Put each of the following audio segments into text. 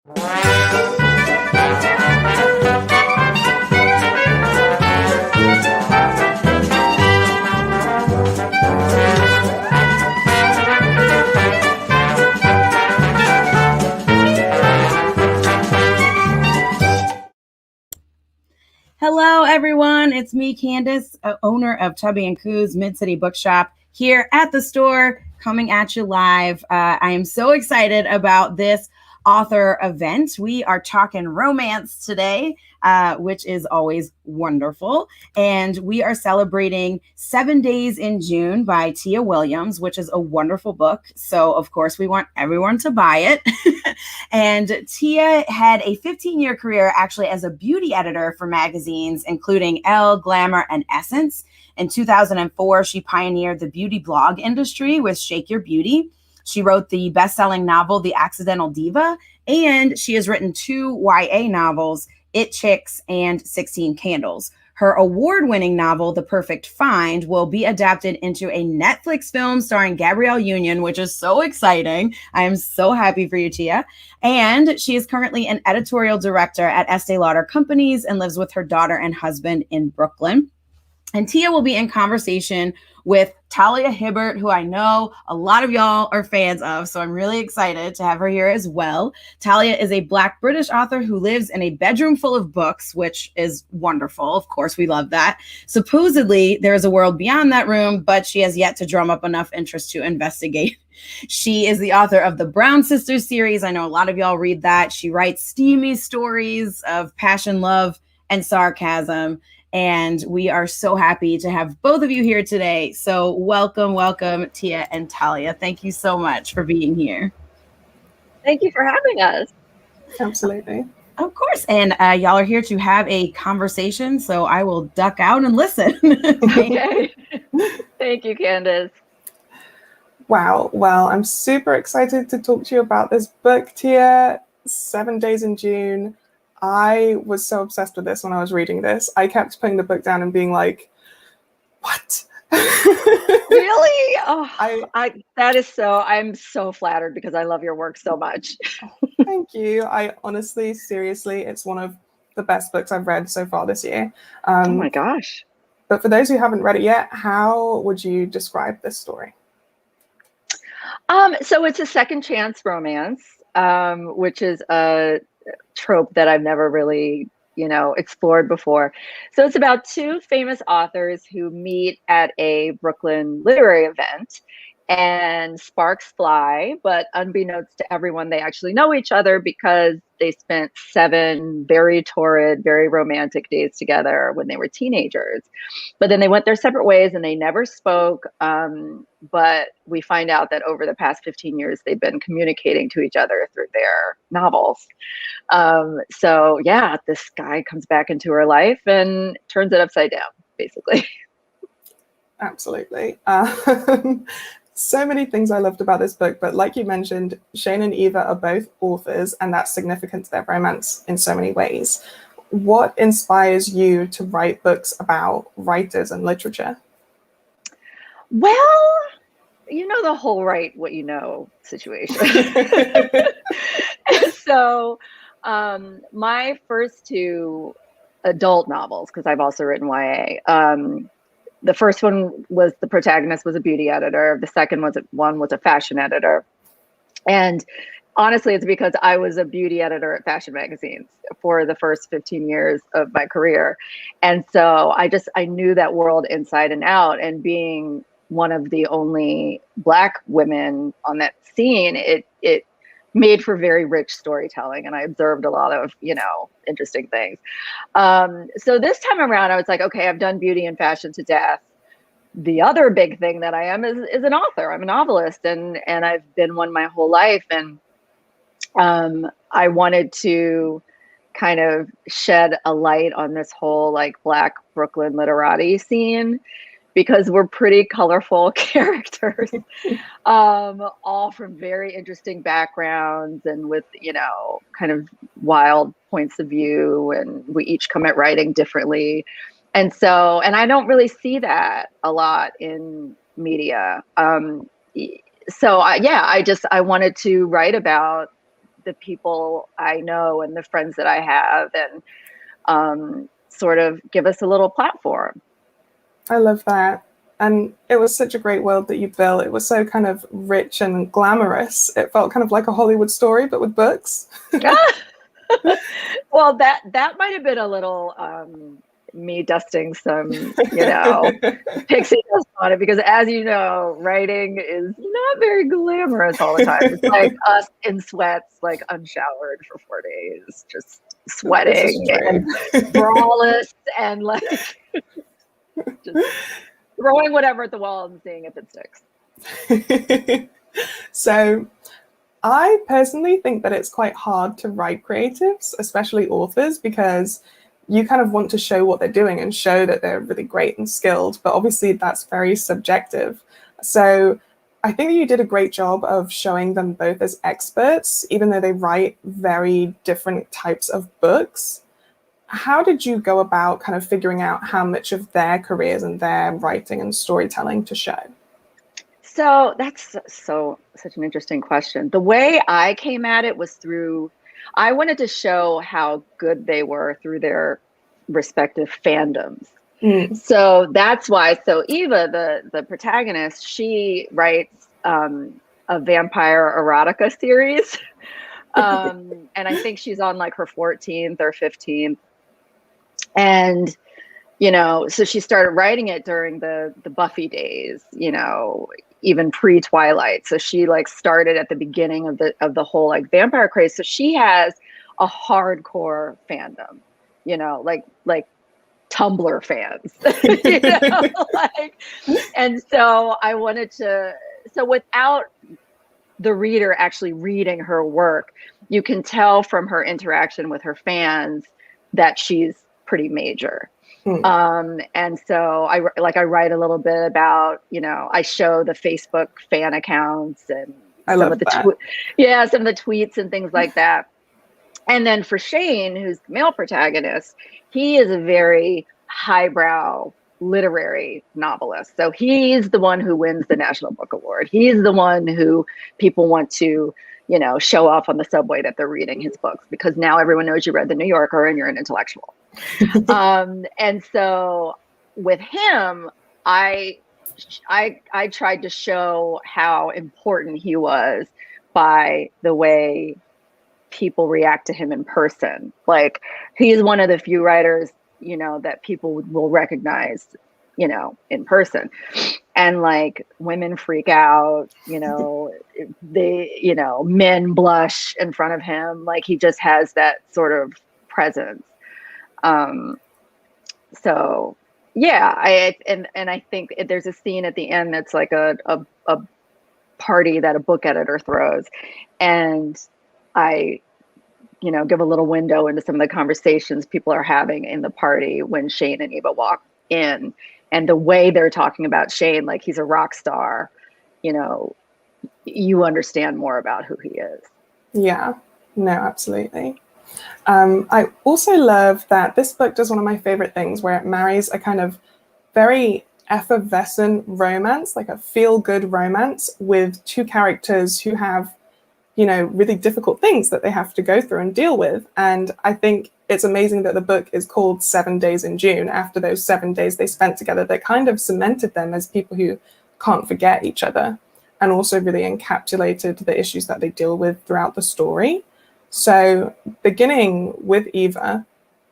Hello, everyone. It's me, Candace, owner of Tubby and Coo's Mid-City Bookshop here at the store, coming at you live. I am so excited about this author event. We are talking romance today, which is always wonderful. And we are celebrating 7 Days in June by Tia Williams, which is a wonderful book. So, of course, we want everyone to buy it. And Tia had a 15-year career actually as a beauty editor for magazines, including Elle, Glamour, and Essence. In 2004, she pioneered the beauty blog industry with Shake Your Beauty. She wrote the best-selling novel, The Accidental Diva, and she has written 2 YA novels, It Chicks and 16 Candles. Her award-winning novel, The Perfect Find, will be adapted into a Netflix film starring Gabrielle Union, which is so exciting. I am so happy for you, Tia. And she is currently an editorial director at Estee Lauder Companies and lives with her daughter and husband in Brooklyn. And Tia will be in conversation with Talia Hibbert, who I know a lot of y'all are fans of, so I'm really excited to have her here as well. Talia is a Black British author who lives in a bedroom full of books, which is wonderful. Of course, we love that. Supposedly, there is a world beyond that room, but she has yet to drum up enough interest to investigate. She is the author of the Brown Sisters series. I know a lot of y'all read that. She writes steamy stories of passion, love, and sarcasm. And we are so happy to have both of you here today. So welcome, Tia and Talia. Thank you so much for being here. Thank you for having us. Absolutely. Of course. And y'all are here to have a conversation, so I will duck out and listen. Okay. Thank you, Candace. Wow. Well, I'm super excited to talk to you about this book, Tia, 7 Days in June. I was so obsessed with this when I was reading this. I kept putting the book down and being like, what? Really? Oh, I'm so flattered because I love your work so much. Thank you. I honestly, seriously, it's one of the best books I've read so far this year. Oh my gosh. But for those who haven't read it yet, how would you describe this story? So it's a second chance romance, which is a trope that I've never really, explored before. So it's about 2 famous authors who meet at a Brooklyn literary event and sparks fly, but unbeknownst to everyone, they actually know each other because they spent 7 very torrid, very romantic days together when they were teenagers. But then they went their separate ways and they never spoke. But we find out that over the past 15 years, they've been communicating to each other through their novels. So yeah, this guy comes back into her life and turns it upside down, basically. Absolutely. So many things I loved about this book, but like you mentioned, Shane and Eva are both authors, and that's significant to their romance in so many ways. What inspires you to write books about writers and literature? Well, the whole write what you know situation. So my first 2 adult novels, because I've also written YA, the first one was the protagonist was a beauty editor. The second one was a fashion editor. And honestly, it's because I was a beauty editor at fashion magazines for the first 15 years of my career. And so I knew that world inside and out, and being one of the only Black women on that scene, it made for very rich storytelling, and I observed a lot of, interesting things. So this time around, I was like, okay, I've done beauty and fashion to death. The other big thing that I am is an author. I'm a novelist, and I've been one my whole life. And I wanted to kind of shed a light on this whole Black Brooklyn literati scene, because we're pretty colorful characters, all from very interesting backgrounds and with, kind of wild points of view. And we each come at writing differently. And I don't really see that a lot in media. I wanted to write about the people I know and the friends that I have, and sort of give us a little platform. I love that. And it was such a great world that you built. It was so kind of rich and glamorous. It felt kind of like a Hollywood story, but with books. Well, that might have been a little me dusting some, pixie dust on it, because as you know, writing is not very glamorous all the time. It's like us in sweats, like unshowered for 4 days, just sweating and braless and like just throwing whatever at the wall and seeing if it sticks. So I personally think that it's quite hard to write creatives, especially authors, because you kind of want to show what they're doing and show that they're really great and skilled, but obviously that's very subjective. So I think that you did a great job of showing them both as experts, even though they write very different types of books. How did you go about kind of figuring out how much of their careers and their writing and storytelling to show? So that's such an interesting question. The way I came at it was I wanted to show how good they were through their respective fandoms. So that's why. So Eva, the protagonist, she writes a vampire erotica series. And I think she's on like her 14th or 15th. And, so she started writing it during the Buffy days, even pre-Twilight. So she like started at the beginning of the whole like vampire craze. So she has a hardcore fandom, like Tumblr fans, and so I wanted to, so without the reader actually reading her work, you can tell from her interaction with her fans that she's pretty major. And so I write a little bit about, I show the Facebook fan accounts and some of the tweets and things like that. And then for Shane, who's the male protagonist, he is a very highbrow literary novelist. So he's the one who wins the National Book Award. He's the one who people want to, show off on the subway that they're reading his books, because now everyone knows you read The New Yorker and you're an intellectual. And so with him, I tried to show how important he was by the way people react to him in person. Like, he's one of the few writers, that people will recognize, in person. And like, women freak out, men blush in front of him. Like, he just has that sort of presence. So yeah, I think there's a scene at the end that's like a party that a book editor throws, and I give a little window into some of the conversations people are having in the party when Shane and Eva walk in, and the way they're talking about Shane, like he's a rock star, you understand more about who he is. Yeah, no, absolutely. I also love that this book does one of my favorite things, where it marries a kind of very effervescent romance, like a feel-good romance, with two characters who have, really difficult things that they have to go through and deal with. And I think it's amazing that the book is called 7 Days in June, after those 7 days they spent together that kind of cemented them as people who can't forget each other, and also really encapsulated the issues that they deal with throughout the story. So beginning with Eva,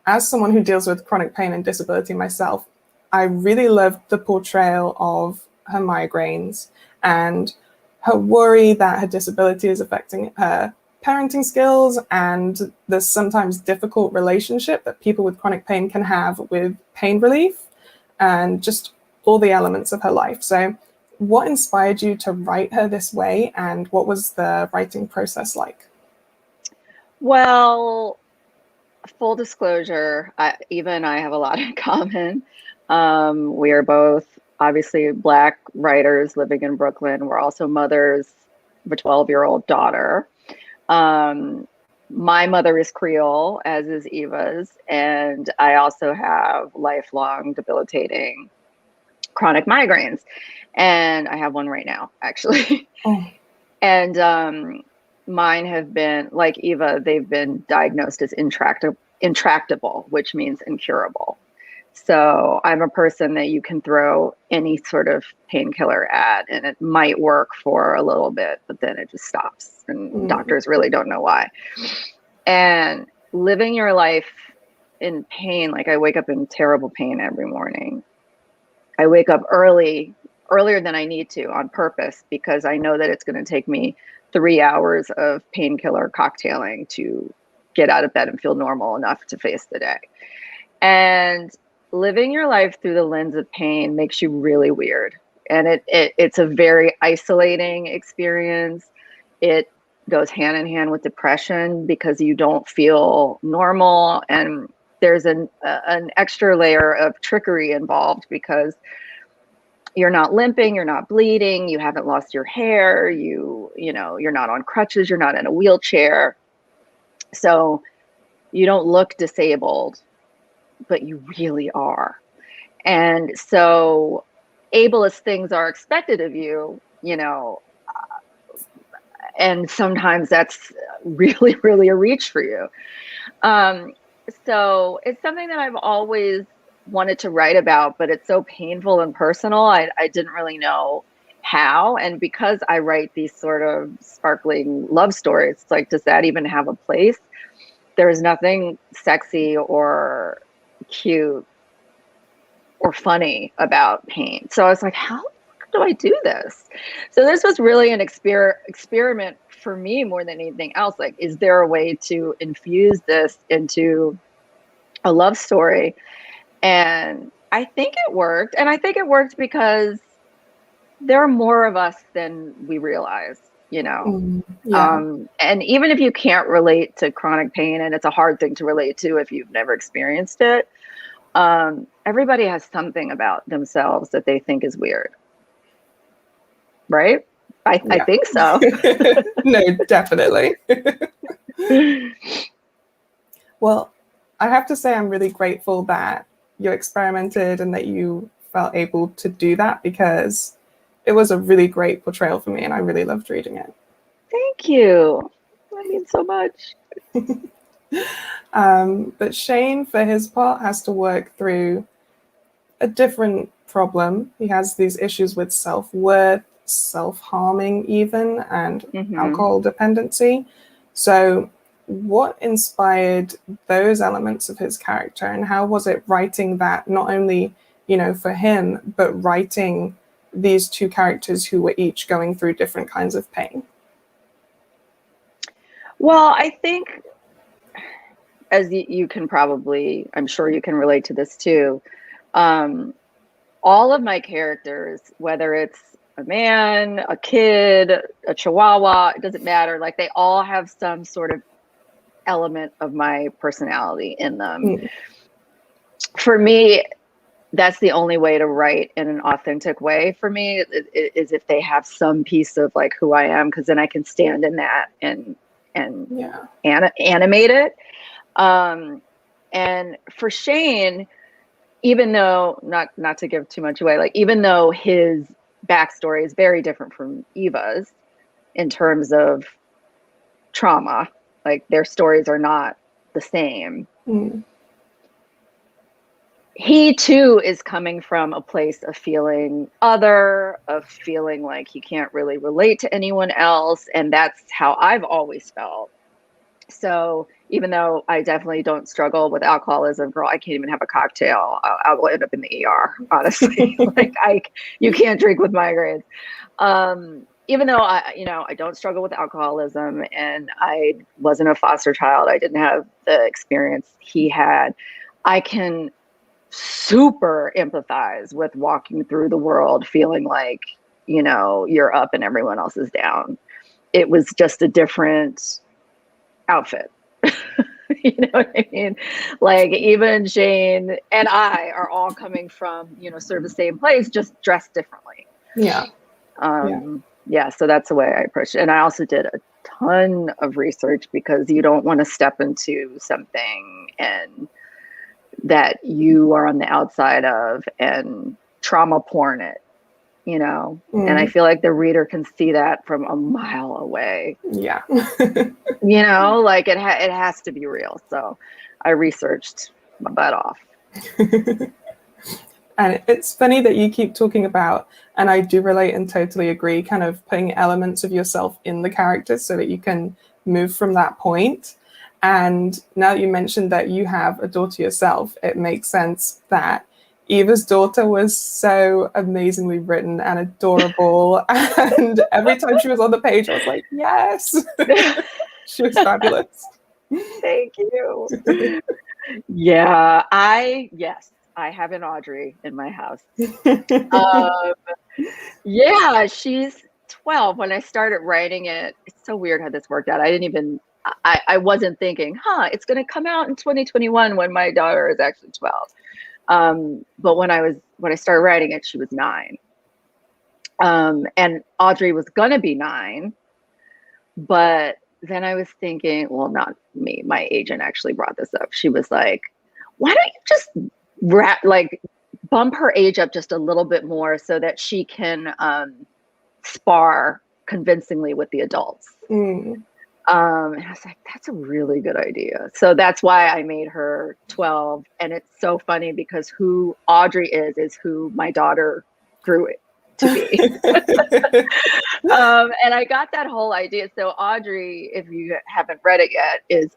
as someone who deals with chronic pain and disability myself, I really loved the portrayal of her migraines and her worry that her disability is affecting her parenting skills, and the sometimes difficult relationship that people with chronic pain can have with pain relief, and just all the elements of her life. So what inspired you to write her this way, and what was the writing process like? Well, full disclosure, Eva and I have a lot in common. We are both obviously Black writers living in Brooklyn. We're also mothers of a 12-year-old daughter. My mother is Creole, as is Eva's, and I also have lifelong debilitating chronic migraines, and I have one right now, actually. Oh. And mine have been, like Eva, they've been diagnosed as intractable, which means incurable. So I'm a person that you can throw any sort of painkiller at, and it might work for a little bit, but then it just stops, and doctors really don't know why. And living your life in pain, like I wake up in terrible pain every morning. I wake up earlier than I need to on purpose, because I know that it's going to take me 3 hours of painkiller cocktailing to get out of bed and feel normal enough to face the day. And living your life through the lens of pain makes you really weird. And it's a very isolating experience. It goes hand in hand with depression because you don't feel normal. And there's an extra layer of trickery involved because you're not limping, you're not bleeding, you haven't lost your hair, you're not on crutches, you're not in a wheelchair. So you don't look disabled, but you really are. And so ableist things are expected of you, and sometimes that's really, really a reach for you. So it's something that I've always wanted to write about, but it's so painful and personal. I didn't really know how. And because I write these sort of sparkling love stories, it's like, does that even have a place? There's nothing sexy or cute or funny about pain. So I was like, how do I do this? So this was really an experiment for me more than anything else. Like, is there a way to infuse this into a love story? And I think it worked. And I think it worked because there are more of us than we realize, Yeah. And even if you can't relate to chronic pain, and it's a hard thing to relate to if you've never experienced it, everybody has something about themselves that they think is weird. Right? I think so. No, definitely. Well, I have to say I'm really grateful that you experimented and that you felt able to do that, because it was a really great portrayal for me and I really loved reading it. Thank you. That means so much. But Shane, for his part, has to work through a different problem. He has these issues with self-worth, self-harming even, and alcohol dependency. So what inspired those elements of his character, and how was it writing that, not only, for him, but writing these two characters who were each going through different kinds of pain? Well, I think, as you can probably, I'm sure you can relate to this too, all of my characters, whether it's a man, a kid, a chihuahua, it doesn't matter. Like, they all have some sort of element of my personality in them. For me, that's the only way to write in an authentic way for me, is if they have some piece of like who I am, because then I can stand in that and animate it. And for Shane, even though, not to give too much away, like, even though his backstory is very different from Eva's in terms of trauma, like their stories are not the same. He too is coming from a place of feeling other, of feeling like he can't really relate to anyone else. And that's how I've always felt. So even though I definitely don't struggle with alcoholism, girl, I can't even have a cocktail. I will end up in the ER, honestly. You can't drink with migraines. Even though I don't struggle with alcoholism, and I wasn't a foster child, I didn't have the experience he had, I can super empathize with walking through the world feeling like, you're up and everyone else is down. It was just a different outfit. You know what I mean? Like, even Shane and I are all coming from, sort of the same place, just dressed differently. So that's the way I approached it. And I also did a ton of research, because you don't want to step into something and that you are on the outside of and trauma porn it. you know, and I feel like the reader can see that from a mile away. Yeah. You know, like it has to be real. So I researched my butt off. And it's funny that you keep talking about, and I do relate and totally agree, kind of putting elements of yourself in the characters so that you can move from that point. And now that you mentioned that you have a daughter yourself, it makes sense that Eva's daughter was so amazingly written and adorable. And every time she was on the page, I was like, yes, she was fabulous. Thank you. Yeah, I have an Audrey in my house. Yeah, she's 12. When I started writing it, it's so weird how this worked out. I wasn't thinking, it's going to come out in 2021 when my daughter is actually 12. But when I started writing it, she was 9. And Audrey was going to be 9, but then I was thinking, well, not me, my agent actually brought this up. She was like, why don't you just bump her age up just a little bit more so that she can spar convincingly with the adults. And I was like, that's a really good idea. So that's why I made her 12. And it's so funny because who Audrey is who my daughter grew it to be. And I got that whole idea. So Audrey, if you haven't read it yet, is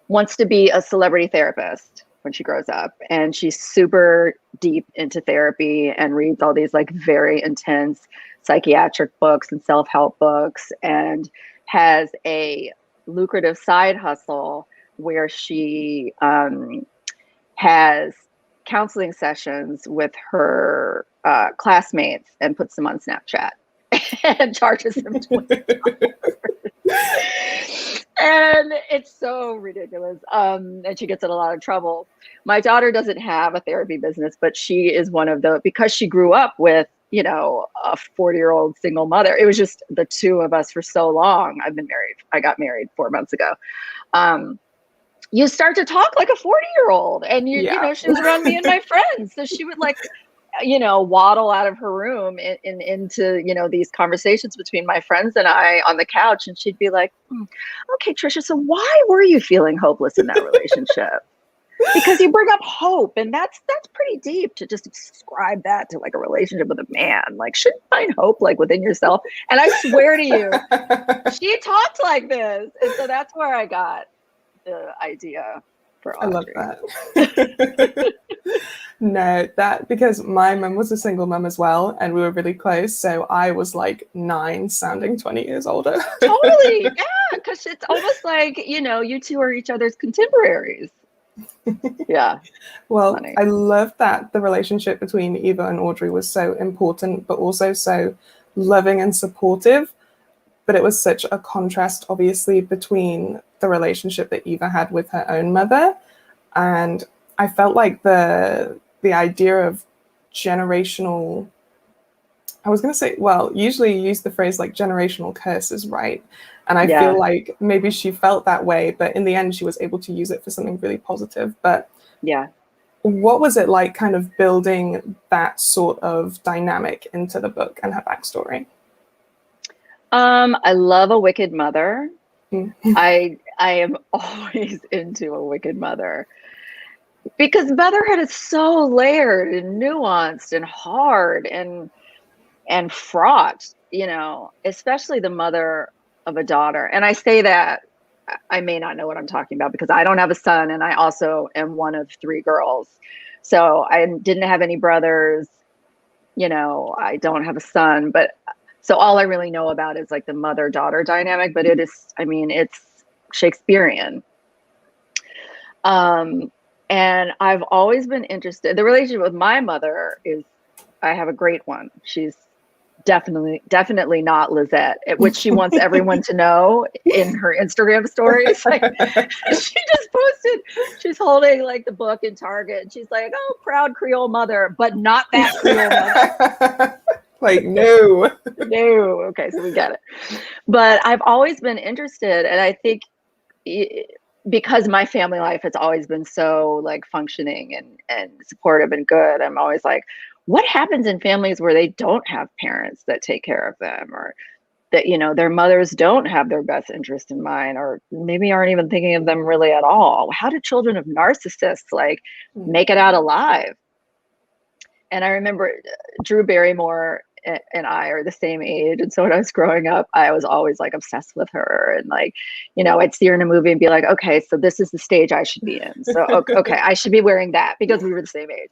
wants to be a celebrity therapist when she grows up, and she's super deep into therapy and reads all these like very intense psychiatric books and self-help books, and has a lucrative side hustle where she has counseling sessions with her classmates and puts them on Snapchat and charges them $20. And it's so ridiculous. And she gets in a lot of trouble. My daughter doesn't have a therapy business, but she is one of because she grew up with, you know, a 40-year-old single mother. It was just the two of us for so long. I've been married. I got married 4 months ago. You start to talk like a 40-year-old, and you know, she was around me and my friends. So she would like, you know, waddle out of her room into, you know, these conversations between my friends and I on the couch. And she'd be like, okay, Trisha, so why were you feeling hopeless in that relationship? Because you bring up hope, and that's pretty deep to just ascribe that to like a relationship with a man. Like, shouldn't you find hope like within yourself? And I swear to you, she talked like this. And so that's where I got the idea for Audrey. I love that. No, because my mum was a single mum as well, and we were really close. So I was like 9, sounding 20 years older. Totally, yeah, because it's almost like, you know, you two are each other's contemporaries. Yeah. Well, funny. I love that the relationship between Eva and Audrey was so important, but also so loving and supportive. But it was such a contrast, obviously, between the relationship that Eva had with her own mother. And I felt like the idea of generational, I was going to say, well, usually you use the phrase like generational curses, right? And I feel like maybe she felt that way, but in the end, she was able to use it for something really positive. But yeah, what was it like kind of building that sort of dynamic into the book and her backstory? I love a wicked mother. I am always into a wicked mother, because motherhood is so layered and nuanced and hard and fraught, you know, especially the mother of a daughter. And I say that I may not know what I'm talking about because I don't have a son, and I also am one of 3 girls. So I didn't have any brothers, you know, I don't have a son, but so all I really know about is like the mother-daughter dynamic, but it is, I mean, it's Shakespearean. And I've always been interested. The relationship with my mother is, I have a great one. She's definitely not Lizette, which she wants everyone to know in her Instagram stories. Like, she just posted, she's holding like the book in Target, and she's like, oh, proud Creole mother, but not that Creole mother. Like, no. Okay, so we get it. But I've always been interested, and I think because my family life has always been so like functioning and supportive and good, I'm always like, what happens in families where they don't have parents that take care of them, or that, you know, their mothers don't have their best interest in mind, or maybe aren't even thinking of them really at all? How do children of narcissists like make it out alive? And I remember Drew Barrymore and I are the same age. And so when I was growing up, I was always like obsessed with her. And like, you know, I'd see her in a movie and be like, okay, so this is the stage I should be in. So, okay, I should be wearing that, because we were the same age.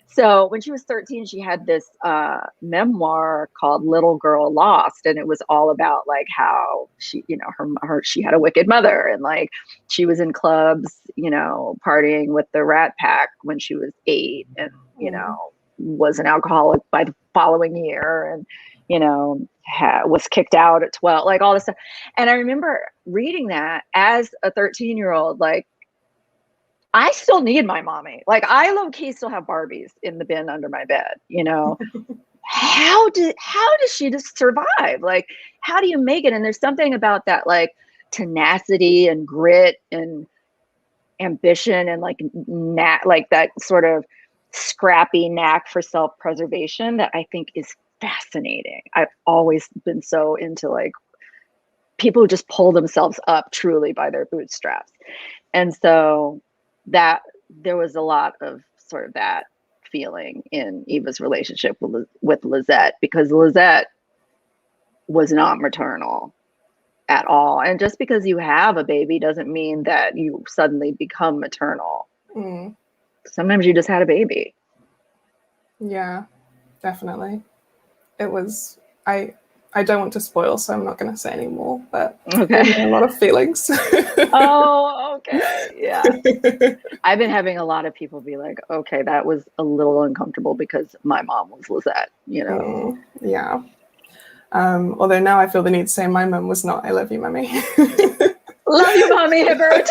So when she was 13, she had this memoir called Little Girl Lost. And it was all about like how she, you know, she had a wicked mother, and like she was in clubs, you know, partying with the Rat Pack when she was 8, and, you know, was an alcoholic by the following year, and, you know, was kicked out at 12, like all this stuff. And I remember reading that as a 13-year-old, like, I still need my mommy. Like, I low key still have Barbies in the bin under my bed, you know. How does she just survive? Like, how do you make it? And there's something about that, like, tenacity and grit and ambition and like that sort of scrappy knack for self-preservation that I think is fascinating. I've always been so into like people who just pull themselves up truly by their bootstraps. And so that there was a lot of sort of that feeling in Eva's relationship with Lizette, because Lizette was not maternal at all. And just because you have a baby doesn't mean that you suddenly become maternal. Sometimes you just had a baby. Yeah, definitely. It was, I don't want to spoil, so I'm not going to say any more, but okay. A lot of feelings. Oh, okay. Yeah. I've been having a lot of people be like, okay, that was a little uncomfortable because my mom was Lizette, you know? Yeah. Although now I feel the need to say my mum was not. I love you, Mummy. Love you, Mommy Hibbert.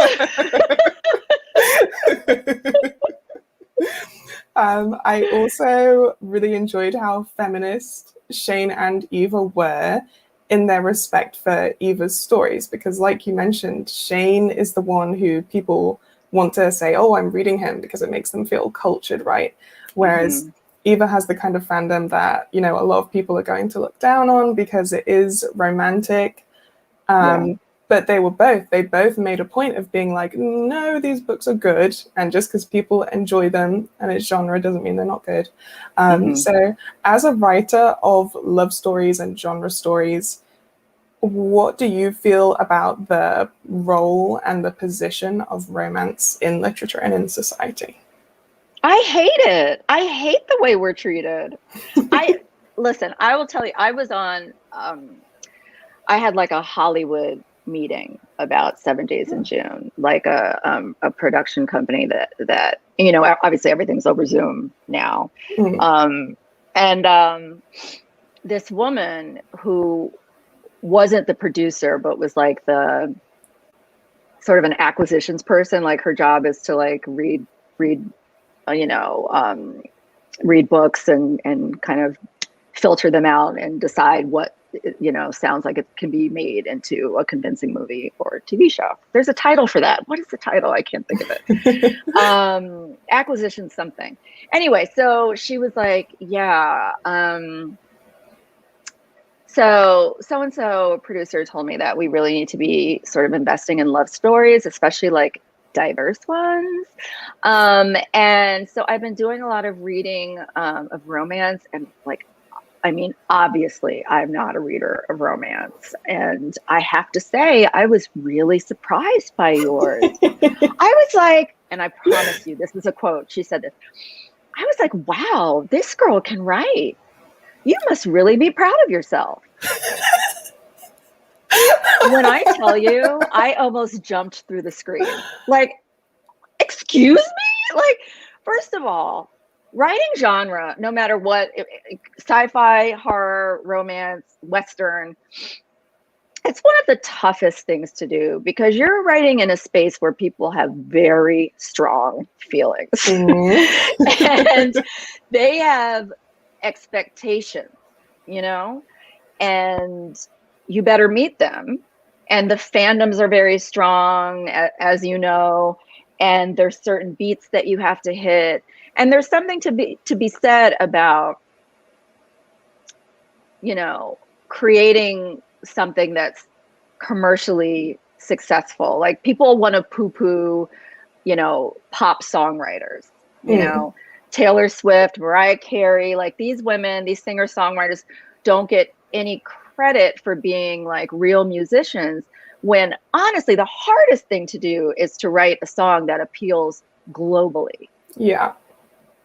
I also really enjoyed how feminist Shane and Eva were in their respect for Eva's stories, because like you mentioned, Shane is the one who people want to say, oh, I'm reading him because it makes them feel cultured, right? Whereas Eva has the kind of fandom that, you know, a lot of people are going to look down on because it is romantic. But they both made a point of being like, no, these books are good. And just because people enjoy them and it's genre doesn't mean they're not good. So as a writer of love stories and genre stories, what do you feel about the role and the position of romance in literature and in society? I hate it. I hate the way we're treated. Listen, I will tell you, I was on, I had like a Hollywood meeting about 7 Days in June, like a production company that you know, obviously everything's over Zoom now. This woman who wasn't the producer, but was like the sort of an acquisitions person, like her job is to like read books and kind of filter them out and decide what, you know, sounds like it can be made into a convincing movie or TV show. There's a title for that. What is the title? I can't think of it. Acquisition something. Anyway, so she was like, yeah. So a producer told me that we really need to be sort of investing in love stories, especially like diverse ones. And so I've been doing a lot of reading of romance, and like, I mean, obviously I'm not a reader of romance, and I have to say I was really surprised by yours. I was like, and I promise you, this is a quote. She said this. I was like, wow, this girl can write. You must really be proud of yourself. When I tell you, I almost jumped through the screen. Like, excuse me? Like, first of all, writing genre, no matter what, sci-fi, horror, romance, Western, it's one of the toughest things to do, because you're writing in a space where people have very strong feelings. And they have expectations, you know, and you better meet them. and the fandoms are very strong, as you know, and there's certain beats that you have to hit, and there's something to be said about, you know, creating something that's commercially successful. Like, people want to poo-poo, you know, pop songwriters, you know, Taylor Swift, Mariah Carey, like these women, these singer-songwriters don't get any credit for being like real musicians, when honestly the hardest thing to do is to write a song that appeals globally. Yeah.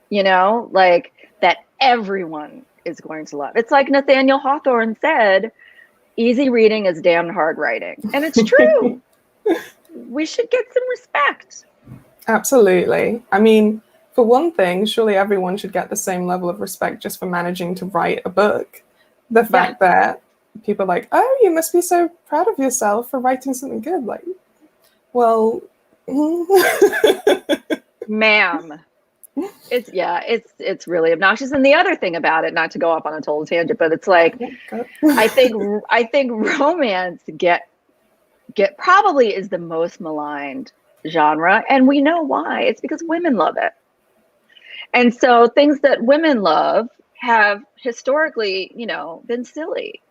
You know, like that everyone is going to love. It's like Nathaniel Hawthorne said, easy reading is damned hard writing. And it's true. We should get some respect. Absolutely. I mean, for one thing, surely everyone should get the same level of respect just for managing to write a book. The fact that people are like, oh, you must be so proud of yourself for writing something good. Like, well, ma'am. It's really obnoxious. And the other thing about it, not to go off on a total tangent, but it's like, I think romance get probably is the most maligned genre, and we know why. It's because women love it. And so things that women love have historically, you know, been silly.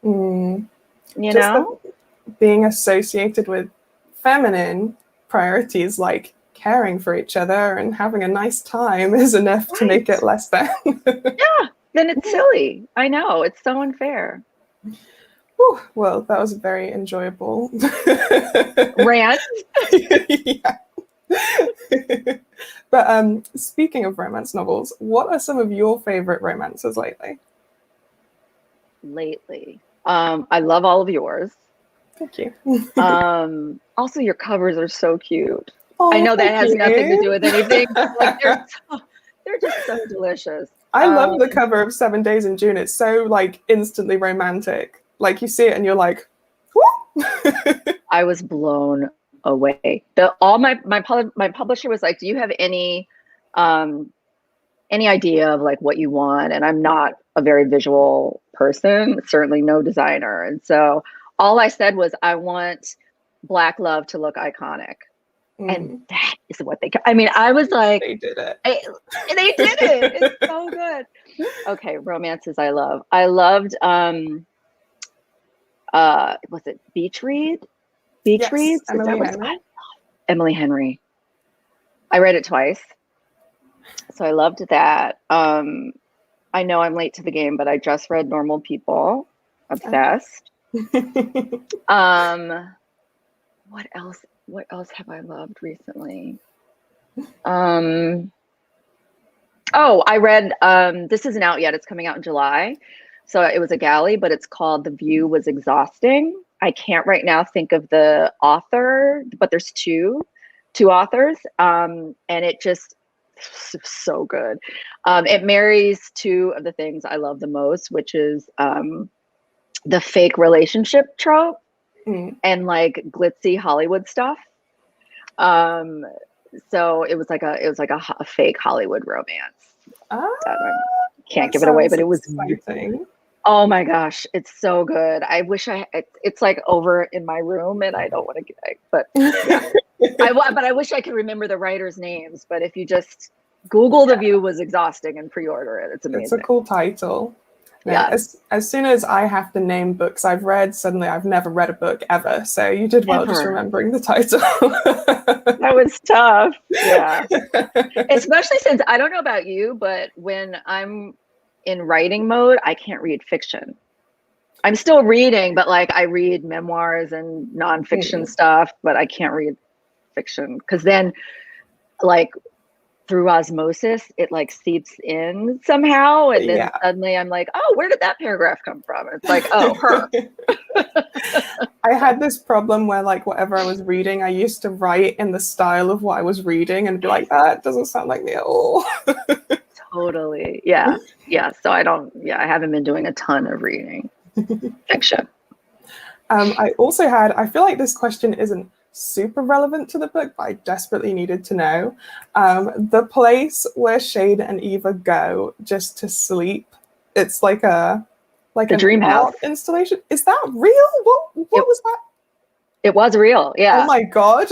You just know, being associated with feminine priorities like caring for each other and having a nice time is enough to make it less than. Yeah, then it's silly. I know, it's so unfair. Whew, well, that was a very enjoyable rant. Yeah. But speaking of romance novels, what are some of your favorite romances lately? I love all of yours. Thank you. Also, your covers are so cute. Oh, I know that has nothing to do with anything. Like, they're just so delicious. I love the cover of 7 Days in June. It's so like instantly romantic. Like, you see it and you're like, what? I was blown away. My publisher was like, do you have any idea of like what you want? And I'm not a very visual person, certainly no designer. And so all I said was, I want Black love to look iconic. And that is what I mean, I was like, they did it. They did it. It's so good. Okay, romances I love. I loved, was it Beach Read? Beach Reads? Emily Henry. I read it twice. So I loved that. I know I'm late to the game, but I just read Normal People. Obsessed. What else have I loved recently? I read, this isn't out yet. It's coming out in July. So it was a galley, but it's called The View Was Exhausting. I can't right now think of the author, but there's two authors. And it just so good. It marries two of the things I love the most, which is the fake relationship trope and like glitzy Hollywood stuff. So it was like a fake Hollywood romance. Can't give it away, but it was exciting. Oh my gosh, it's so good. I wish it's like over in my room and I don't want to get it, but yeah. But I wish I could remember the writers' names. But if you just Google The View Was Exhausting and pre-order it, it's amazing. It's a cool title. Yeah. As soon as I have to name books I've read, suddenly I've never read a book ever. So you did well just remembering the title. That was tough. Yeah. Especially since, I don't know about you, but when I'm in writing mode, I can't read fiction. I'm still reading, but like I read memoirs and nonfiction stuff, but I can't read fiction because then like through osmosis, it like seeps in somehow. And then suddenly I'm like, oh, where did that paragraph come from? And it's like, oh, her. I had this problem where like whatever I was reading, I used to write in the style of what I was reading and be like, that doesn't sound like me at all. Totally. Yeah. Yeah. So I haven't been doing a ton of reading fiction. I feel like this question isn't super relevant to the book, but I desperately needed to know. The place where Shane and Eva go just to sleep, it's like a dream house installation. Is that real? What was that? It was real. Yeah. Oh my God.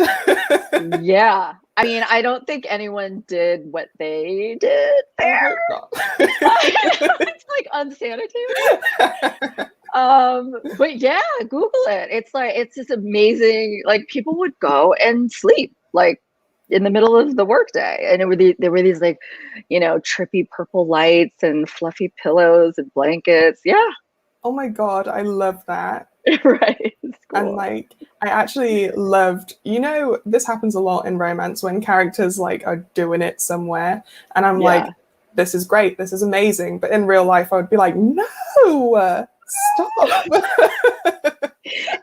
Yeah. I mean, I don't think anyone did what they did there. Oh It's like unsanitary. But yeah, Google it. It's like, it's this amazing, like people would go and sleep like in the middle of the workday. And there were these like, trippy purple lights and fluffy pillows and blankets. Yeah. Oh my God, I love that. Right. It's cool. And like, I actually loved, this happens a lot in romance when characters like are doing it somewhere. And I'm like, this is great. This is amazing. But in real life, I would be like, no, stop.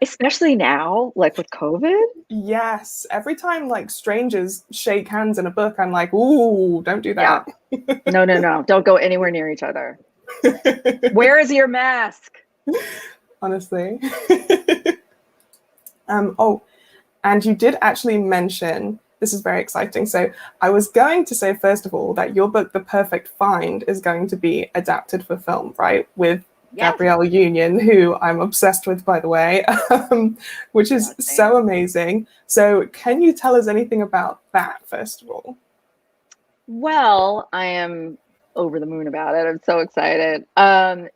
Especially now, like with COVID. Yes. Every time like strangers shake hands in a book, I'm like, ooh, don't do that. Yeah. No. Don't go anywhere near each other. Where is your mask? Honestly. And you did actually mention, this is very exciting. So I was going to say, first of all, that your book, The Perfect Find, is going to be adapted for film, right? With Gabrielle Union, who I'm obsessed with, by the way, which is so amazing. So can you tell us anything about that, first of all? Well, I am over the moon about it. I'm so excited.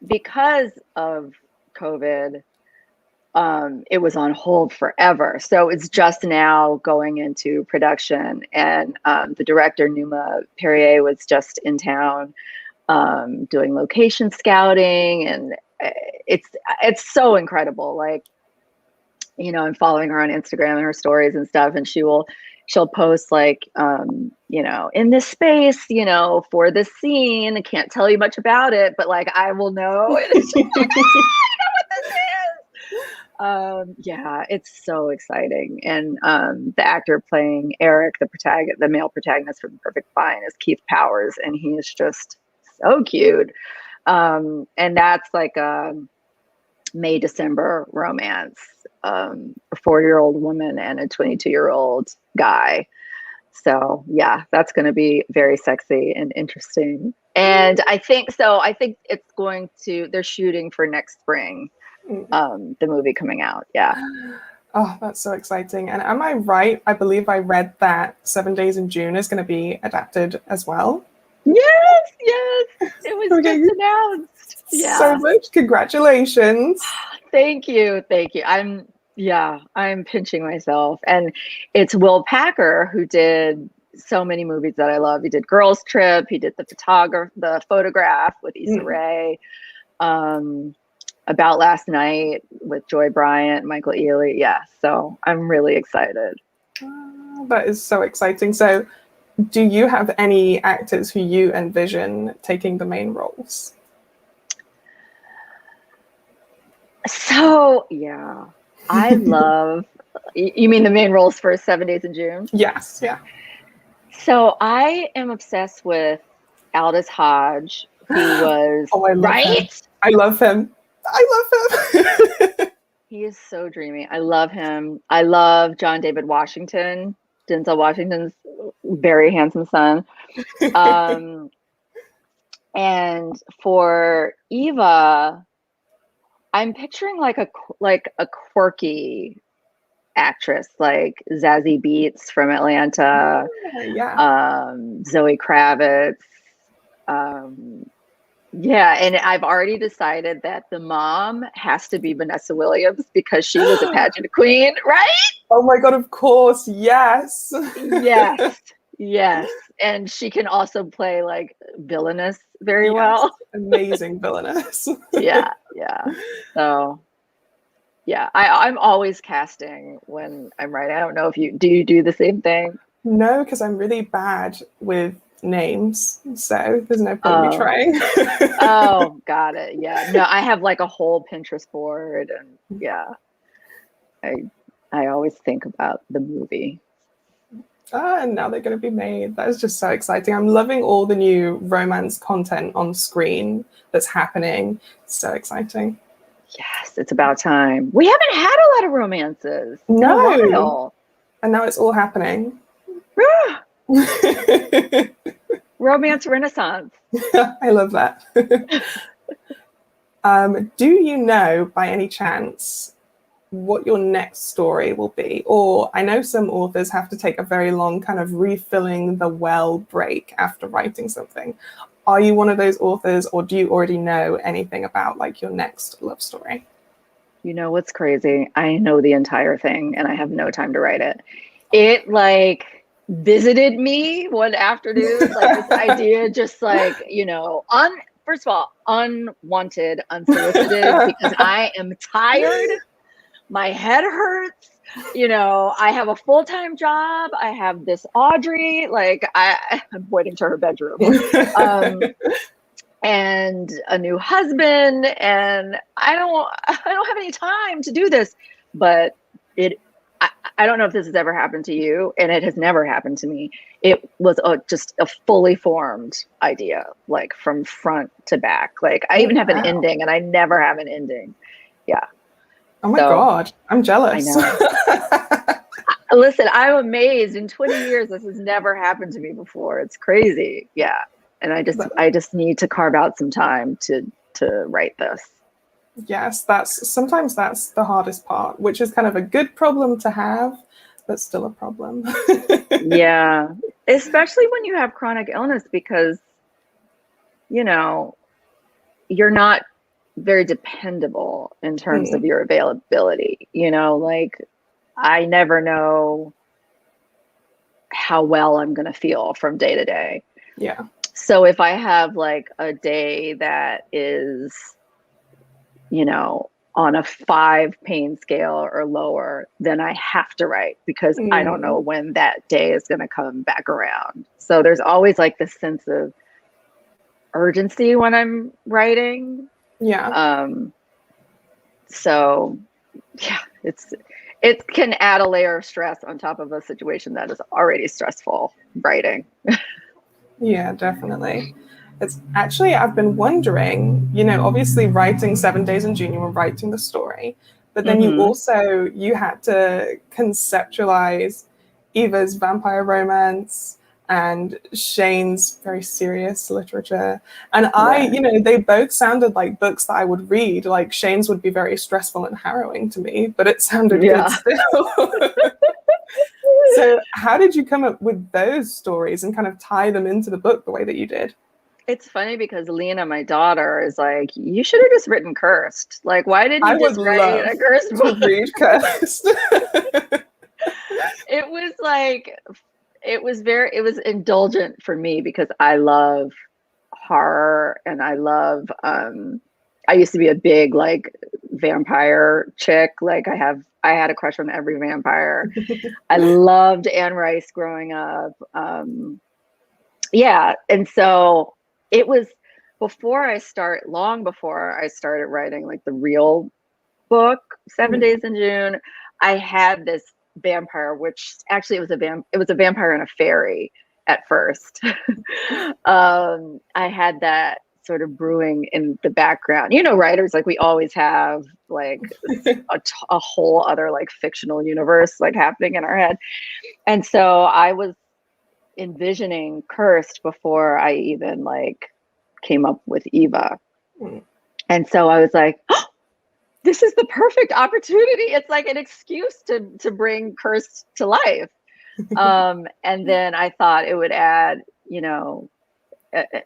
Because of COVID, it was on hold forever. So it's just now going into production. And the director, Numa Perrier, was just in town doing location scouting. And it's so incredible. Like, I'm following her on Instagram and her stories and stuff. And she'll post like, in this space, for this scene. I can't tell you much about it, but like, I will know. And it's like, I know what this is. Yeah, it's so exciting. And the actor playing Eric, the male protagonist from Perfect Fine, is Keith Powers, and he is just so cute. And that's like a May-December romance, a 40-year-old woman and a 22-year-old guy. So yeah, that's going to be very sexy and interesting. And I think it's they're shooting for next spring. The movie coming out. Yeah. Oh, that's so exciting. And am I right? I believe I read that 7 Days in June is going to be adapted as well. Yes. It was just announced. Yeah. So much. Congratulations. Thank you. I'm pinching myself. And it's Will Packer who did so many movies that I love. He did Girls Trip. He did the Photograph with Issa Rae. About Last Night with Joy Bryant, Michael Ealy. Yeah, so I'm really excited. That is so exciting. So do you have any actors who you envision taking the main roles? So, yeah, I love, you mean the main roles for 7 Days in June? Yes, yeah. So I am obsessed with Aldous Hodge, who was, I love him. He is so dreamy. I love him. I love John David Washington, Denzel Washington's very handsome son. And for Eva, I'm picturing like a quirky actress, like Zazie Beetz from Atlanta. Zoe Kravitz. Yeah, and I've already decided that the mom has to be Vanessa Williams because she was a pageant queen, right? Oh my God, of course, yes. Yes. And she can also play like villainous very well. Amazing villainous. Yeah. So, yeah, I'm always casting when I'm writing. I don't know if you do the same thing? No, because I'm really bad with names, so there's no point in me trying. Oh, got it. Yeah, no, I have like a whole Pinterest board, and yeah, I always think about the movie. And now they're going to be made. That is just so exciting. I'm loving all the new romance content on screen that's happening. It's so exciting. Yes, it's about time. We haven't had a lot of romances. No. And now it's all happening. Romance renaissance. I love that. Do you know by any chance what your next story will be. Or I know some authors have to take a very long kind of refilling the well break after writing something. Are you one of those authors, or do you already know anything about like your next love story? You know what's crazy? I know the entire thing and I have no time to write it. It like visited me one afternoon, like this idea, just like, you know, first of all, unwanted, unsolicited, because I am tired. My head hurts. You know, I have a full-time job. I have this Audrey, like I'm pointing to her bedroom. And a new husband, and I don't have any time to do this. But I don't know if this has ever happened to you, and it has never happened to me. It was just a fully formed idea, like from front to back. Like I even have an ending, and I never have an ending. Yeah. Oh my God, I'm jealous. I know. Listen, I'm amazed. In 20 years, this has never happened to me before. It's crazy. Yeah. And I just need to carve out some time to write this. Yes, sometimes that's the hardest part, which is kind of a good problem to have, but still a problem. Yeah, especially when you have chronic illness, because, you know, you're not very dependable in terms of your availability. You know, like I never know how well I'm going to feel from day to day. Yeah. So if I have like a day that is, you know, on a 5 pain scale or lower, then I have to write, because I don't know when that day is going to come back around. So there's always like this sense of urgency when I'm writing. Yeah. So yeah, it can add a layer of stress on top of a situation that is already stressful, writing. Yeah, definitely. It's actually, I've been wondering, you know, obviously writing 7 Days in June, you were writing the story, but then you had to conceptualize Eva's vampire romance and Shane's very serious literature. And you know, they both sounded like books that I would read. Like Shane's would be very stressful and harrowing to me, but it sounded good still. So how did you come up with those stories and kind of tie them into the book the way that you did? It's funny because Lena, my daughter, is like, you should have just written Cursed. Like, why didn't you just write a Cursed book? Read Cursed. It was like, it was indulgent for me because I love horror, and I love, I used to be a big like vampire chick. Like I had a crush on every vampire. I loved Anne Rice growing up. Yeah. And so it was long before I started writing like the real book, 7 Days in June. I had this vampire, which actually it was a vampire in a fairy at first. I had that sort of brewing in the background. You know, writers, like we always have like a whole other like fictional universe like happening in our head. And so I was envisioning Cursed before I even like came up with Eva. And so I was like, oh, this is the perfect opportunity. It's like an excuse to bring Cursed to life. And then I thought it would add, you know,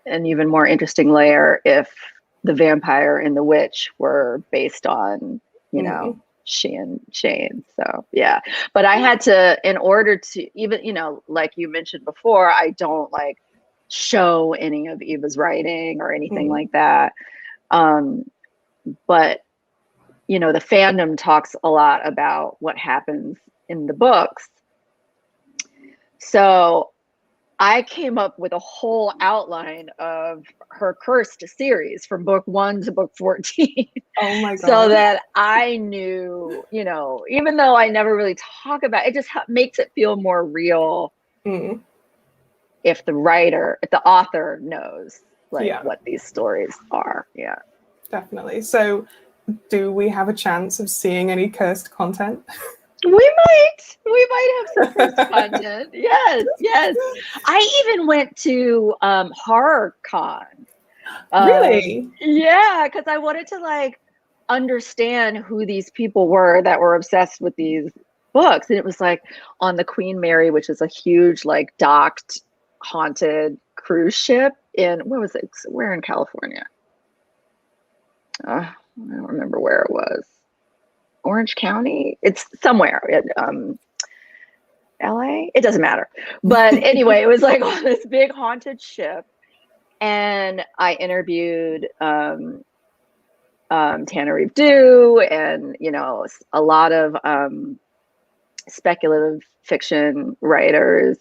an even more interesting layer if the vampire and the witch were based on, you know, she and Shane. So yeah, but I had to, in order to even, you know, like you mentioned before, I don't like show any of Eva's writing or anything like that. But you know, the fandom talks a lot about what happens in the books. So I came up with a whole outline of her Cursed series from book 1 to book 14. Oh my God. So that I knew, you know, even though I never really talk about it, it just makes it feel more real if the author knows like what these stories are. Yeah. Definitely. So do we have a chance of seeing any Cursed content? We might have some Cursed content. Yes. I even went to Horror Con. Really? Yeah, because I wanted to like understand who these people were that were obsessed with these books. And it was like on the Queen Mary, which is a huge, like, docked, haunted cruise ship in, what was it? Where in California? I don't remember where it was. Orange County? It's somewhere in LA? It doesn't matter. But anyway, it was like on this big haunted ship. And I interviewed Tanner Dew and, you know, a lot of speculative fiction writers,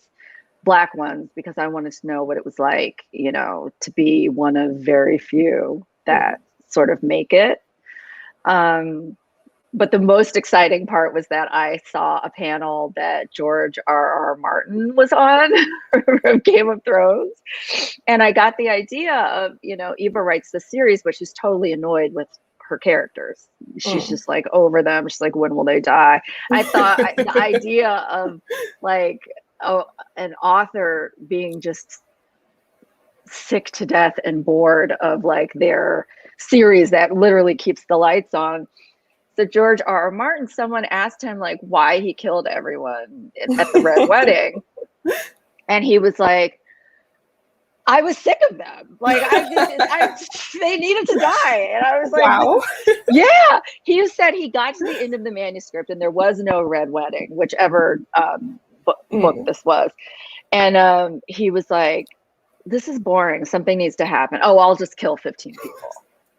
Black ones, because I wanted to know what it was like, you know, to be one of very few that sort of make it. But the most exciting part was that I saw a panel that George R.R. Martin was on from Game of Thrones. And I got the idea of, you know, Eva writes the series, but she's totally annoyed with her characters. She's just like over them. She's like, when will they die? I thought the idea of like an author being just sick to death and bored of like their series that literally keeps the lights on. So George R.R. Martin, someone asked him like why he killed everyone at the Red Wedding. And he was like, I was sick of them. Like they needed to die. And I was like, wow. Yeah. He said he got to the end of the manuscript and there was no Red Wedding, whichever book this was. And he was like, this is boring. Something needs to happen. Oh, I'll just kill 15 people.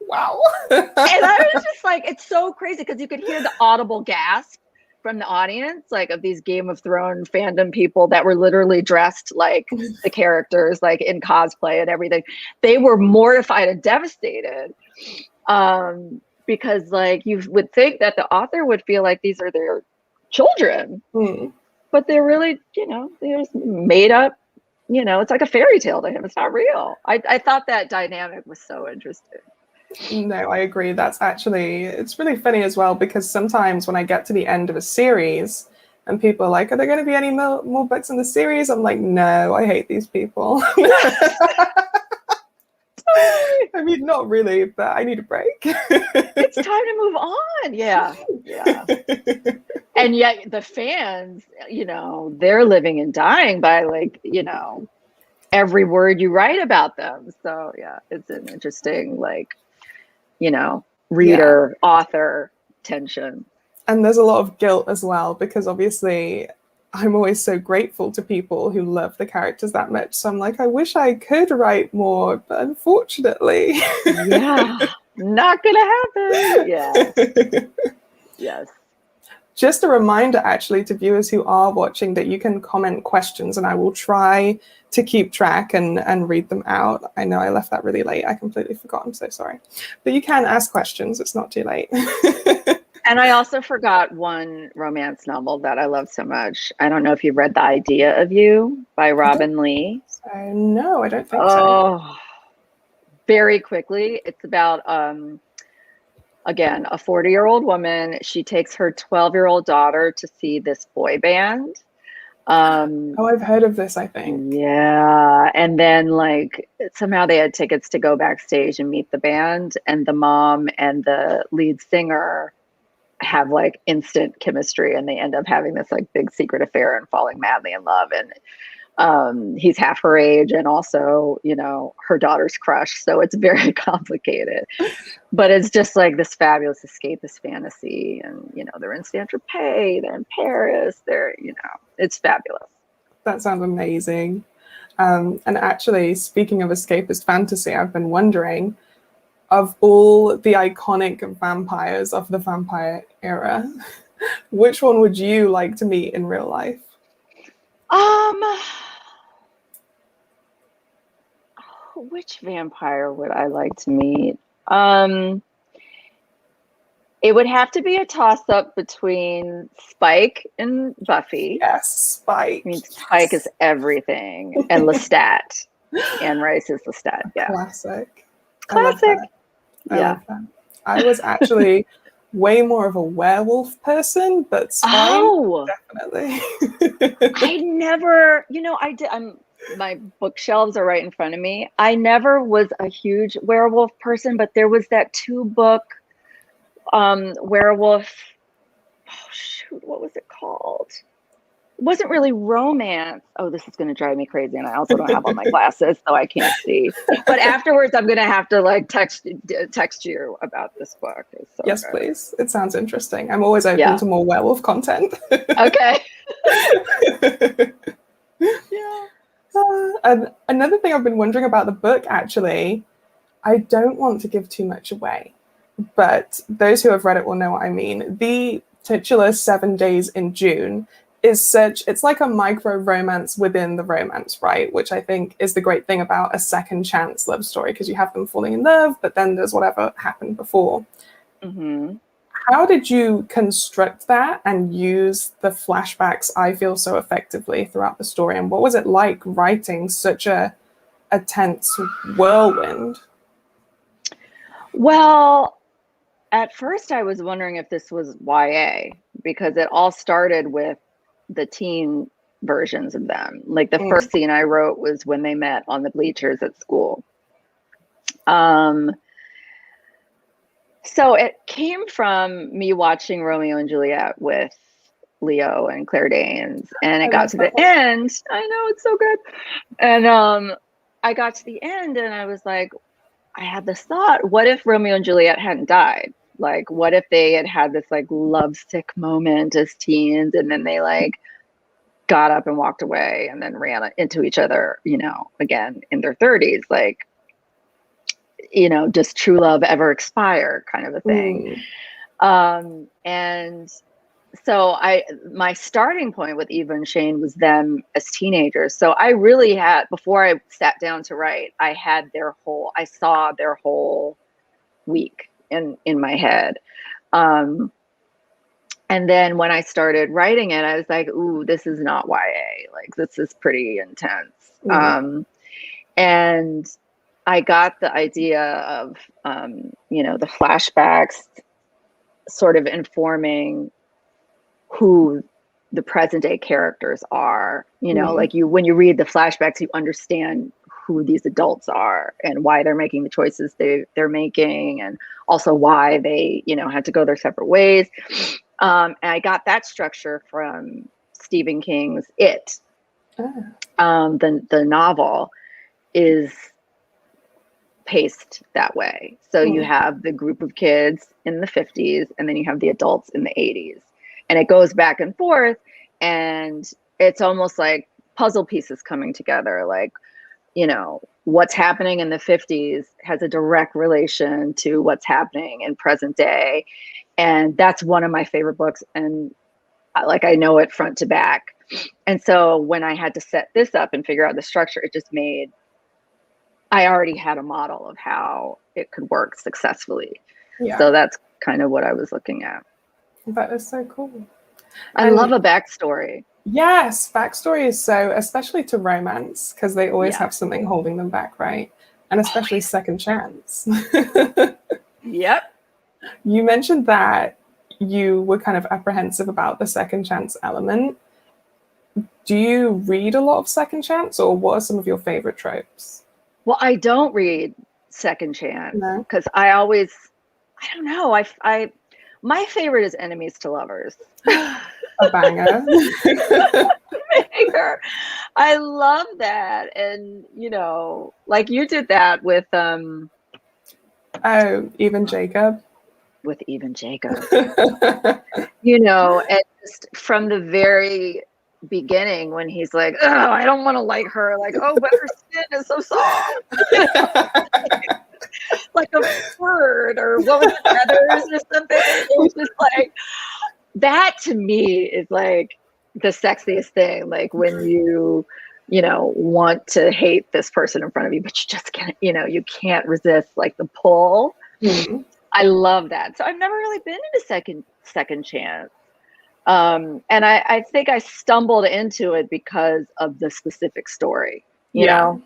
Wow. And I was just like, it's so crazy because you could hear the audible gasp from the audience, like of these Game of Thrones fandom people that were literally dressed like the characters, like in cosplay and everything. They were mortified and devastated because like you would think that the author would feel like these are their children, but they're really, you know, they're just made up, you know, it's like a fairy tale to him. It's not real. I thought that dynamic was so interesting. No, I agree. That's actually, it's really funny as well, because sometimes when I get to the end of a series and people are like, are there going to be any more books in the series? I'm like, no, I hate these people. I mean, not really, but I need a break. It's time to move on. Yeah. And yet the fans, you know, they're living and dying by like, you know, every word you write about them. So yeah, it's an interesting, like, you know, reader, author tension. And there's a lot of guilt as well, because obviously I'm always so grateful to people who love the characters that much. So I'm like, I wish I could write more, but unfortunately. Yeah, not gonna happen. Yeah. Yes. Just a reminder, actually, to viewers who are watching that you can comment questions and I will try to keep track and read them out. I know I left that really late. I completely forgot. I'm so sorry. But you can ask questions. It's not too late. And I also forgot one romance novel that I love so much. I don't know if you've read The Idea of You by Robin Lee. No, I don't think so. Very quickly. It's about... again, a 40-year-old woman. She takes her 12-year-old daughter to see this boy band. I've heard of this, I think. Yeah. And then like somehow they had tickets to go backstage and meet the band, and the mom and the lead singer have like instant chemistry, and they end up having this like big secret affair and falling madly in love. And he's half her age and also, you know, her daughter's crush. So it's very complicated, but it's just like this fabulous escapist fantasy. And, you know, they're in Saint-Tropez, they're in Paris, they're, you know, it's fabulous. That sounds amazing. And actually, speaking of escapist fantasy, I've been wondering, of all the iconic vampires of the vampire era, which one would you like to meet in real life? Which vampire would I like to meet? It would have to be a toss-up between Spike and Buffy. Yes, Spike. I mean, Spike is everything. And Lestat. Anne Rice is Lestat. Yeah. Classic. Classic. I love that. I was actually way more of a werewolf person, but Spike, definitely. I never, you know, my bookshelves are right in front of me. I never was a huge werewolf person, but there was that 2-book werewolf. Oh shoot, what was it called? It wasn't really romance. Oh, this is going to drive me crazy, and I also don't have on my glasses, so I can't see. But afterwards, I'm going to have to like text you about this book. So yes, good. please. It sounds interesting. I'm always open Yeah. to more werewolf content. Okay. Yeah. And another thing I've been wondering about the book, actually, I don't want to give too much away, but those who have read it will know what I mean. The titular 7 Days in June is it's like a micro romance within the romance, right? Which I think is the great thing about a second chance love story, because you have them falling in love, but then there's whatever happened before. Mm-hmm. How did you construct that and use the flashbacks, I feel, so effectively throughout the story? And what was it like writing such a tense whirlwind? Well, at first I was wondering if this was YA, because it all started with the teen versions of them. Like the first scene I wrote was when they met on the bleachers at school. So it came from me watching Romeo and Juliet with Leo and Claire Danes, and it got to the end. I know, it's so good. And I got to the end and I was like, I had this thought, what if Romeo and Juliet hadn't died? Like, what if they had this like lovesick moment as teens, and then they like got up and walked away and then ran into each other, you know, again in their 30s, like, you know, does true love ever expire kind of a thing. And so my starting point with Eva and Shane was them as teenagers. So I really had, before I sat down to write, I saw their whole week in my head. And then when I started writing it, I was like, ooh, this is not YA. Like, this is pretty intense. And I got the idea of, you know, the flashbacks sort of informing who the present day characters are. You know, like when you read the flashbacks, you understand who these adults are and why they're making the choices they're making, and also why they, you know, had to go their separate ways. And I got that structure from Stephen King's It. The novel is paced that way. So you have the group of kids in the 50s, and then you have the adults in the 80s. And it goes back and forth, and it's almost like puzzle pieces coming together. Like, you know, what's happening in the 50s has a direct relation to what's happening in present day. And that's one of my favorite books. And like, I know it front to back. And so when I had to set this up and figure out the structure, it just made, I already had a model of how it could work successfully. So that's kind of what I was looking at. That is so cool. I love a backstory. Yes, backstory is so, especially to romance, because they always have something holding them back, right? And especially second chance. Yep. You mentioned that you were kind of apprehensive about the second chance element. Do you read a lot of second chance, or what are some of your favorite tropes? Well, I don't read second chance because I don't know. My favorite is enemies to lovers. A banger. Banger. I love that. And, you know, like you did that with Even Jacob. With Even Jacob. You know, and just from the very beginning when he's like, oh, I don't want to like her. Like, oh, but her skin is so soft. Like a bird, or what was it, feathers or something. It was just like, that to me is like the sexiest thing. Like when you know, want to hate this person in front of you, but you just can't, you know, you can't resist like the pull. I love that. So I've never really been into second chance. And I think I stumbled into it because of the specific story, you know?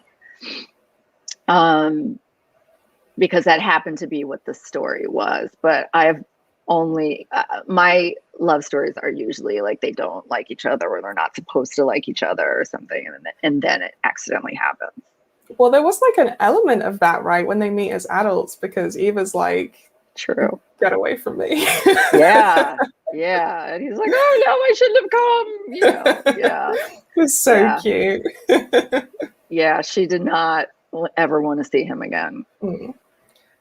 Because that happened to be what the story was. But I've only, my love stories are usually like they don't like each other, or they're not supposed to like each other or something. And then it accidentally happens. Well, there was like an element of that, right? When they meet as adults, because Eva's like, True. Get away from me. Yeah. Yeah. And he's like, oh no, I shouldn't have come. Yeah. It's so Yeah. cute. Yeah. She did not ever want to see him again.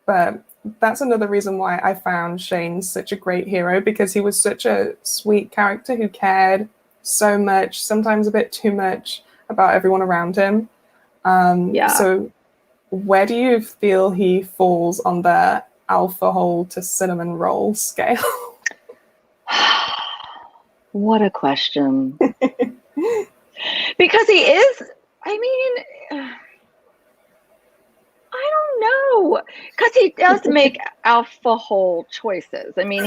But that's another reason why I found Shane such a great hero, because he was such a sweet character who cared so much, sometimes a bit too much, about everyone around him. So where do you feel he falls on the alpha hole to cinnamon roll scale? What a question. Because he is, I mean, I don't know, because he does make alpha hole choices. I mean,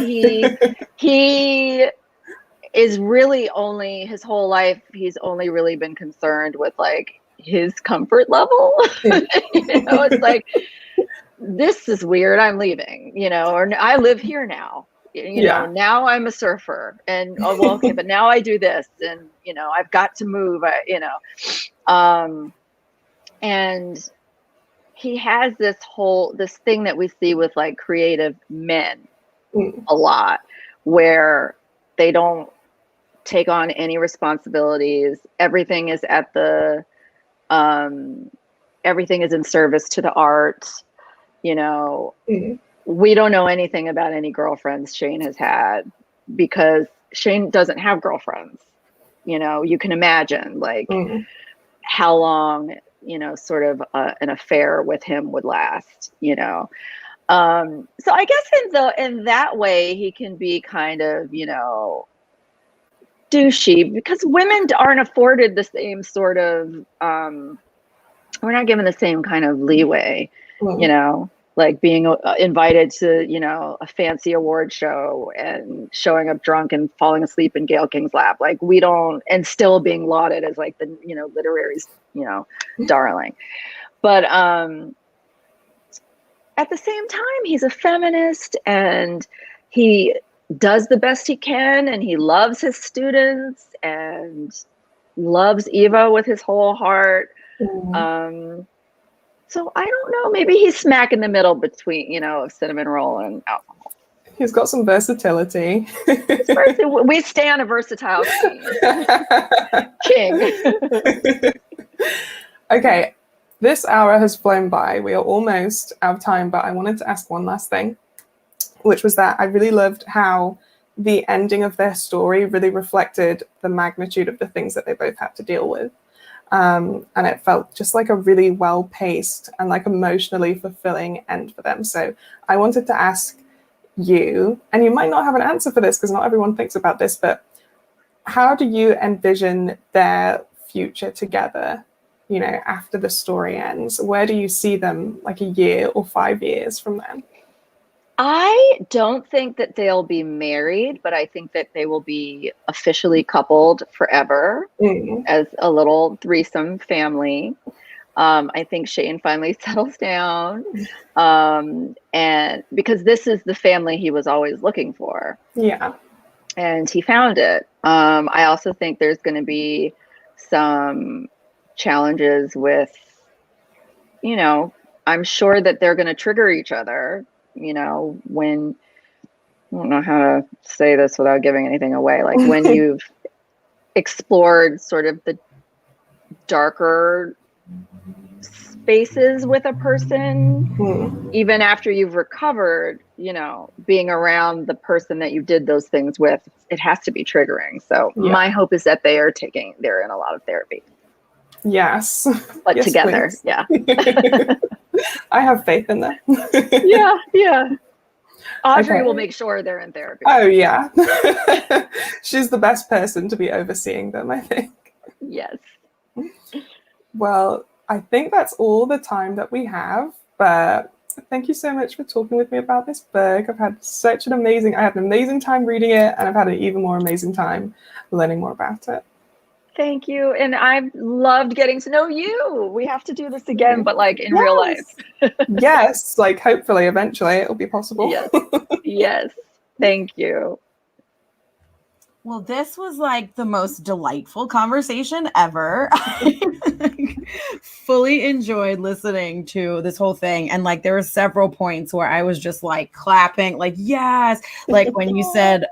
he is really only, his whole life, he's only really been concerned with like his comfort level. You know, it's like, this is weird, I'm leaving, you know, or I live here now. You know, now I'm a surfer, and oh well, okay, but now I do this, and you know, I've got to move. You know, and he has this thing that we see with like creative men a lot, where they don't take on any responsibilities. Everything is at the, everything is in service to the art. You know. We don't know anything about any girlfriends Shane has had, because Shane doesn't have girlfriends. You know, you can imagine like how long, you know, sort of an affair with him would last, you know. So I guess in that way, he can be kind of, you know, douchey, because women aren't afforded the same sort of, we're not given the same kind of leeway, you know. Like being invited to, you know, a fancy award show and showing up drunk and falling asleep in Gayle King's lap. Like we don't, and still being lauded as like the, you know, literary, you know, darling. But at the same time, he's a feminist, and he does the best he can, and he loves his students and loves Eva with his whole heart. So I don't know, maybe he's smack in the middle between, you know, cinnamon roll and alcohol. He's got some versatility. We stand a versatile king. Okay, this hour has flown by. We are almost out of time, but I wanted to ask one last thing, which was that I really loved how the ending of their story really reflected the magnitude of the things that they both had to deal with. And it felt just like a really well-paced and like emotionally fulfilling end for them. So I wanted to ask you, and you might not have an answer for this because not everyone thinks about this, but how do you envision their future together, you know, after the story ends? Where do you see them like a year or 5 years from then? I don't think that they'll be married, but I think that they will be officially coupled forever as a little threesome family. I think Shane finally settles down, and because this is the family he was always looking for. Yeah. And he found it. I also think there's going to be some challenges with, you know, I'm sure that they're going to trigger each other. You know, when, I don't know how to say this without giving anything away, like when you've explored sort of the darker spaces with a person, even after you've recovered, you know, being around the person that you did those things with, it has to be triggering. So my hope is that they're in a lot of therapy. Yes. But yes, together. Please. Yeah. I have faith in that. Yeah. Audrey will make sure they're in therapy. Oh, yeah. She's the best person to be overseeing them, I think. Yes. Well, I think that's all the time that we have. But thank you so much for talking with me about this book. I had an amazing time reading it, and I've had an even more amazing time learning more about it. Thank you. And I've loved getting to know you. We have to do this again, but like in real life. Yes, like hopefully eventually it'll be possible. Yes. Thank you. Well, this was like the most delightful conversation ever. I fully enjoyed listening to this whole thing. And like there were several points where I was just like clapping, like, yes. Like when you said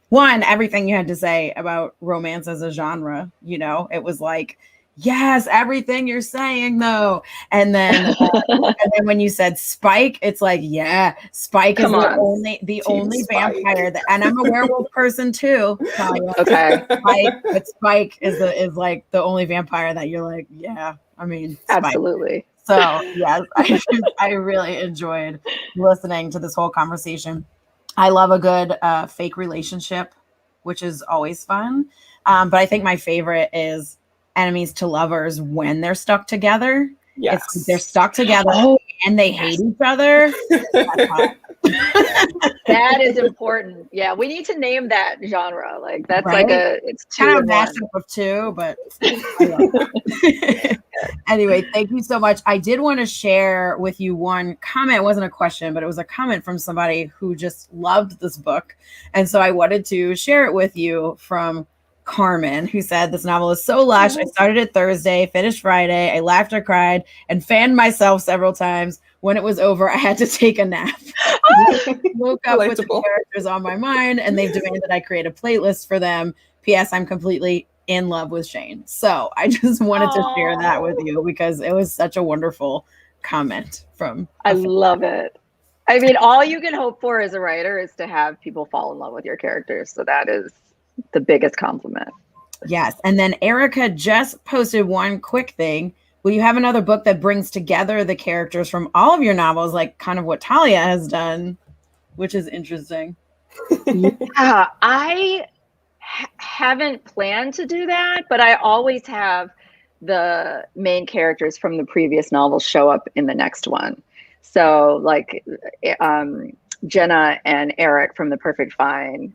one, everything you had to say about romance as a genre, you know, it was like, yes, everything you're saying though. And then when you said Spike, it's like, yeah, Spike Come is on. the Team only Spike. vampire that, and I'm a werewolf person too, Talia. Okay. But Spike is like the only vampire that you're like, yeah, I mean, Spike. Absolutely. So yes, I really enjoyed listening to this whole conversation. I love a good fake relationship, which is always fun. But I think my favorite is enemies to lovers when they're stuck together. Yes. It's like they're stuck together and they hate each other. That is important. Yeah, we need to name that genre. Like that's Right? like it's two Kind of in one. mashup of two, but anyway, thank you so much. I did want to share with you one comment. It wasn't a question, but it was a comment from somebody who just loved this book. And so I wanted to share it with you from Carmen, who said, this novel is so lush. I started it Thursday, finished Friday. I laughed or cried and fanned myself several times. When it was over, I had to take a nap. Woke up with the characters on my mind, and they've demanded I create a playlist for them. P.S. I'm completely in love with Shane. So I just wanted to share that with you because it was such a wonderful comment from. I love it. I mean, all you can hope for as a writer is to have people fall in love with your characters. So that is the biggest compliment. Yes. And then Erica just posted one quick thing. Will you have another book that brings together the characters from all of your novels, like kind of what Talia has done, which is interesting? Yeah, I haven't planned to do that, but I always have the main characters from the previous novels show up in the next one. So like Jenna and Eric from The Perfect Fine,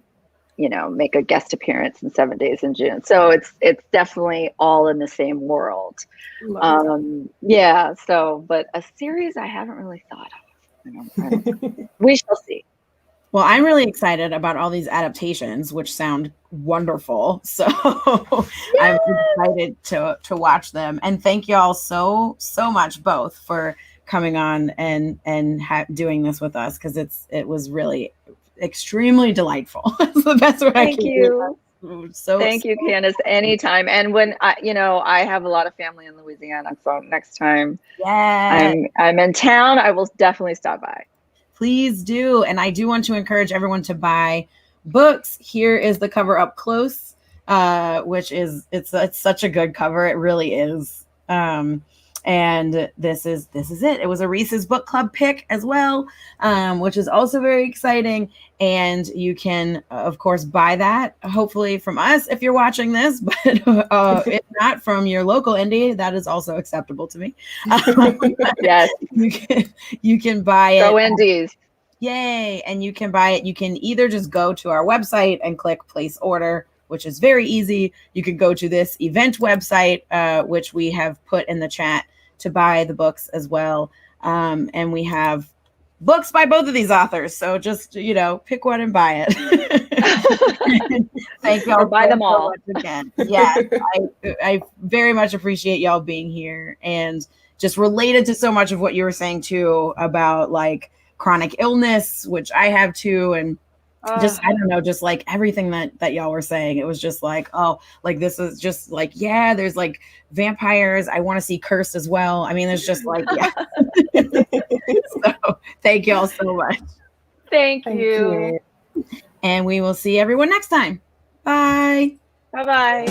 you know, make a guest appearance in 7 Days in June. So it's definitely all in the same world. Yeah. So, but a series I haven't really thought of. We shall see. Well, I'm really excited about all these adaptations, which sound wonderful. So I'm excited to watch them. And thank y'all so much both for coming on and doing this with us, because it was really extremely delightful. That's the best way I can do. So thank you, Candace. Anytime. And when I have a lot of family in Louisiana, so next time I'm in town, I will definitely stop by. Please do. And I do want to encourage everyone to buy books. Here is the cover up close, which is it's such a good cover. It really is. And this is it. It was a Reese's Book Club pick as well, which is also very exciting. And you can, of course, buy that, hopefully from us if you're watching this, but if not, from your local indie, that is also acceptable to me. Yes. You can buy it. Go indies. Yay. And you can buy it. You can either just go to our website and click place order, which is very easy. You could go to this event website, which we have put in the chat, to buy the books as well. And we have books by both of these authors. So just, pick one and buy it. Thank y'all. Or buy them all. Again. Yeah, I very much appreciate y'all being here and just related to so much of what you were saying too about like chronic illness, which I have too. And just, I don't know, just like everything that y'all were saying. It was just like, oh, like this is just like, yeah, there's like vampires. I want to see Cursed as well. I mean, there's just like, yeah. So thank y'all so much. Thank you. And we will see everyone next time. Bye. Bye-bye.